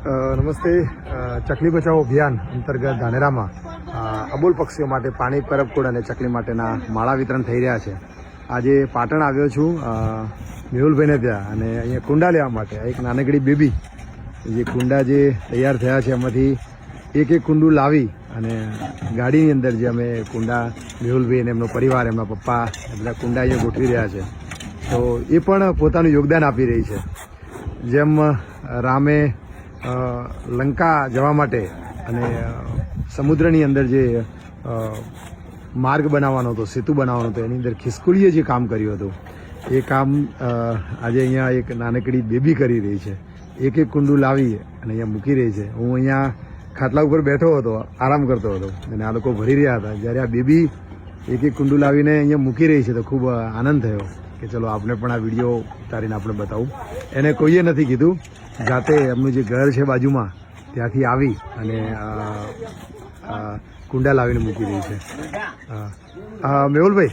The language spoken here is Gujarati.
નમસ્તે. ચકલી બચાવો અભિયાન અંતર્ગત ધાનેરામાં અબોલ પક્ષીઓ માટે પાણી, કરપકૂડ અને ચકલી માટેના માળા વિતરણ થઈ રહ્યા છે. આજે પાટણ આવ્યો છું મેહુલભાઈને ત્યાં, અને અહીંયા કુંડા લેવા માટે. એક નાનકડી બેબી જે કુંડા જે તૈયાર થયા છે એમાંથી એક એક કુંડું લાવી અને ગાડીની અંદર જે અમે કુંડા મેહુલભાઈ અને એમનો પરિવાર, એમના પપ્પા બધા કુંડા અહીંયા ગોઠવી રહ્યા છે. તો એ પણ પોતાનું યોગદાન આપી રહી છે. જેમ રામે લંકા જવા માટે અને સમુદ્રની અંદર જે માર્ગ બનાવવાનો હતો, સેતુ બનાવવાનો હતો, એની અંદર ખિસકોલીએ જે કામ કર્યું હતું એ કામ આજે અહીંયા એક નાનકડી બેબી કરી રહી છે. એક એક કુંડું લાવી અને અહીંયા મૂકી રહી છે. હું અહીંયા ખાટલા ઉપર બેઠો હતો, આરામ કરતો હતો, અને આ લોકો ભરી રહ્યા હતા. જ્યારે આ બેબી એક એક કુંડું લાવીને અહીંયા મૂકી રહી છે તો ખૂબ આનંદ થયો કે ચલો આપણે પણ આ વિડીયો ઉતારીને આપણે બતાવું. એને કોઈએ નથી કીધું, જાતે એમનું જે ઘર છે બાજુમાં ત્યાંથી આવી અને કુંડા લાવીને મૂકી રહી છે. મેહુલભાઈ,